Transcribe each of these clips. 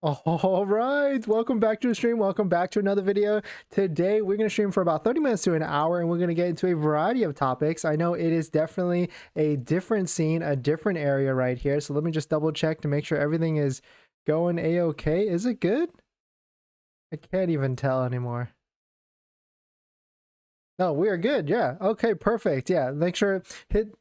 All right, welcome back to the stream. Welcome back to another video. Today, we're going to stream for about 30 minutes to an hour, and we're going to get into a variety of topics. I know it is definitely a different scene, a different area right here. So let me just double check to make sure everything is going a-okay. Is it good? I can't even tell anymore. No, we are good. Yeah. Okay, perfect. Yeah, make sure hit,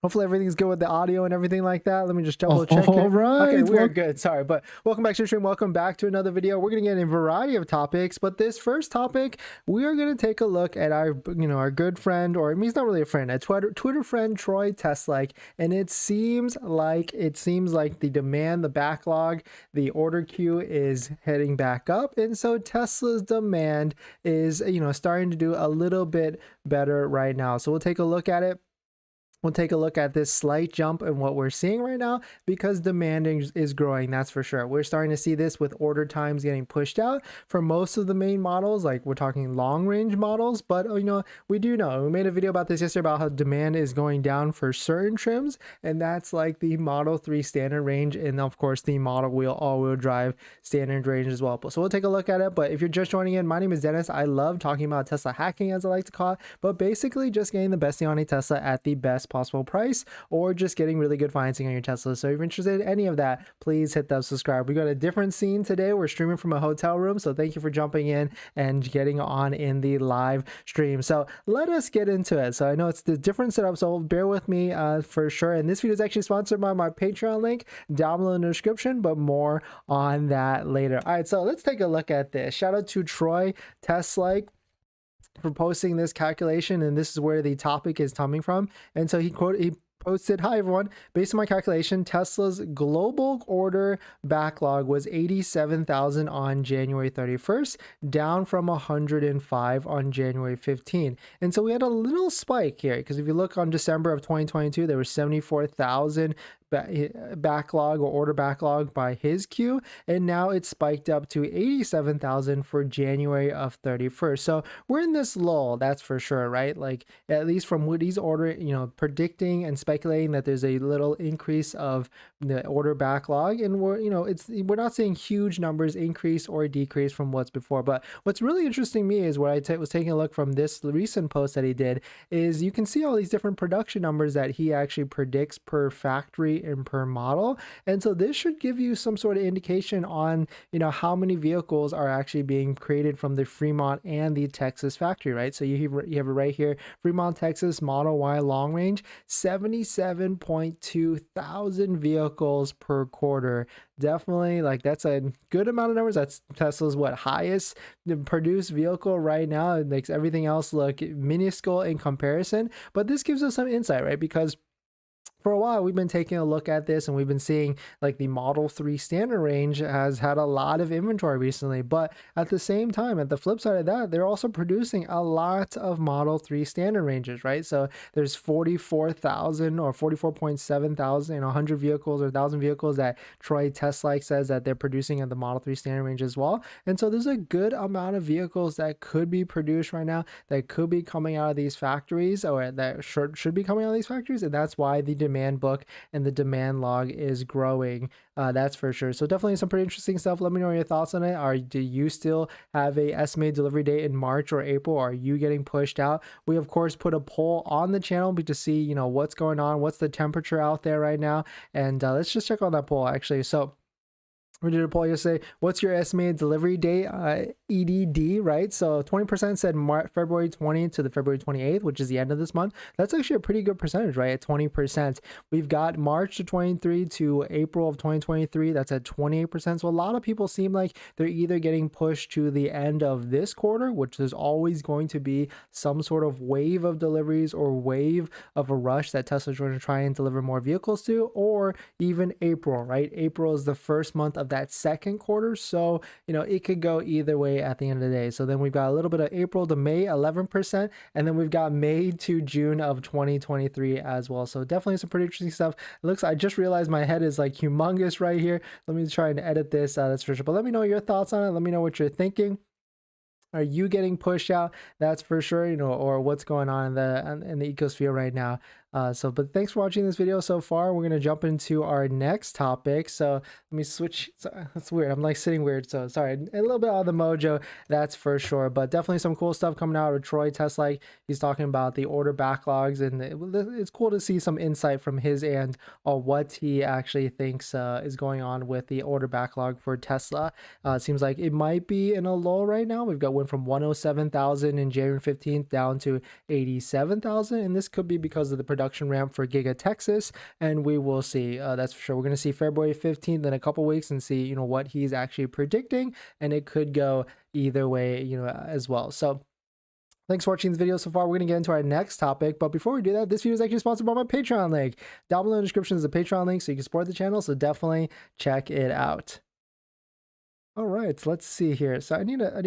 hopefully everything's good with the audio and everything like that. Let me just double check All here. right. Okay, we are good. Sorry, but welcome back to the stream. Welcome back to another video. We're gonna get in a variety of topics, but this first topic, we are gonna take a look at our, our good friend, or I mean, he's not really a friend, a Twitter friend, Troy Teslike, and it seems like the demand, the backlog, the order queue is heading back up, and so Tesla's demand is, starting to do a little bit better right now. So we'll take a look at it. We'll take a look at this slight jump in what we're seeing right now because demand is growing, that's for sure. We're starting to see this with order times getting pushed out for most of the main models, like we're talking long range models, but we do know, we made a video about this yesterday about how demand is going down for certain trims, and that's like the Model 3 standard range, and of course the Model Wheel all-wheel drive standard range as well. So we'll take a look at it, but if you're just joining in, my name is Dennis. I love talking about Tesla hacking, as I like to call it, but basically just getting the best deal on a Tesla at the best possible price, or just getting really good financing on your Tesla. So if you're interested in any of that, please hit that subscribe. We got a different scene today. We're streaming from a hotel room, so thank you for jumping in and getting on in the live stream. So let us get into it. So I know it's the different setup, so bear with me for sure. And this video is actually sponsored by my Patreon link down below in the description, but more on that later. All right, so let's take a look at this. Shout out to Troy Teslike for posting this calculation, and this is where the topic is coming from. And so he posted, "Hi everyone, based on my calculation, Tesla's global order backlog was 87,000 on January 31st, down from 105 on January 15. And so we had a little spike here, because if you look on December of 2022, there was 74,000 backlog or order backlog by his queue, and now it's spiked up to 87,000 for January of 31st. So we're in this lull, that's for sure, right? Like, at least from what he's ordering, predicting and speculating that there's a little increase of the order backlog, and we're not seeing huge numbers increase or decrease from what's before. But what's really interesting to me is what I was taking a look from this recent post that he did, is you can see all these different production numbers that he actually predicts per factory and per model. And so this should give you some sort of indication on how many vehicles are actually being created from the Fremont and the Texas factory, right? So you have it right here, Fremont, Texas, Model Y long range, 77.2 thousand vehicles per quarter. Definitely, like, that's a good amount of numbers. That's Tesla's highest produced vehicle right now. It makes everything else look minuscule in comparison, but this gives us some insight, right? Because for a while we've been taking a look at this, and we've been seeing like the Model 3 standard range has had a lot of inventory recently, but at the same time, at the flip side of that, they're also producing a lot of Model 3 standard ranges, right? So there's 44,000 or 44.7 thousand, 100 vehicles or 1,000 vehicles that Troy Teslike says that they're producing at the Model 3 standard range as well. And so there's a good amount of vehicles that could be produced right now, that could be coming out of these factories, or that should be coming out of these factories, and that's why the demand book and the demand log is growing, that's for sure. So definitely some pretty interesting stuff. Let me know your thoughts on it. Do you still have a estimated delivery date in March or April? Are you getting pushed out? We of course put a poll on the channel to see what's going on, what's the temperature out there right now, and let's just check on that poll actually. So we did a poll yesterday. What's your estimated delivery date? EDD, right? So 20% said February 20th to the February 28th, which is the end of this month. That's actually a pretty good percentage, right? At 20%. We've got March to 23 to April of 2023. That's at 28%. So a lot of people seem like they're either getting pushed to the end of this quarter, which is always going to be some sort of wave of deliveries or wave of a rush that Tesla's going to try and deliver more vehicles to, or even April, right? April is the first month of that second quarter, so it could go either way at the end of the day. So then we've got a little bit of April to May, 11%, and then we've got May to June of 2023 as well. So definitely some pretty interesting stuff. I just realized my head is like humongous right here. Let me try and edit this, that's for sure. But let me know your thoughts on it. Let me know what you're thinking. Are you getting pushed out? That's for sure, or what's going on in the ecosphere right now. But thanks for watching this video so far. We're gonna jump into our next topic. So let me switch. That's weird. I'm like sitting weird. So sorry, a little bit out of the mojo, that's for sure. But definitely some cool stuff coming out of Troy Tesla. He's talking about the order backlogs, and it's cool to see some insight from his end on what he actually thinks is going on with the order backlog for Tesla. It seems like it might be in a lull right now. We've went from 107,000 in January 15th down to 87,000, and this could be because of the production ramp for Giga Texas, and we will see. That's for sure. We're going to see February 15th in a couple weeks and see what he's actually predicting, and it could go either way as well. So thanks for watching this video so far. We're going to get into our next topic, but before we do that, this video is actually sponsored by my Patreon link. Down below in the description is a Patreon link so you can support the channel, so definitely check it out. All right, so let's see here. So I need a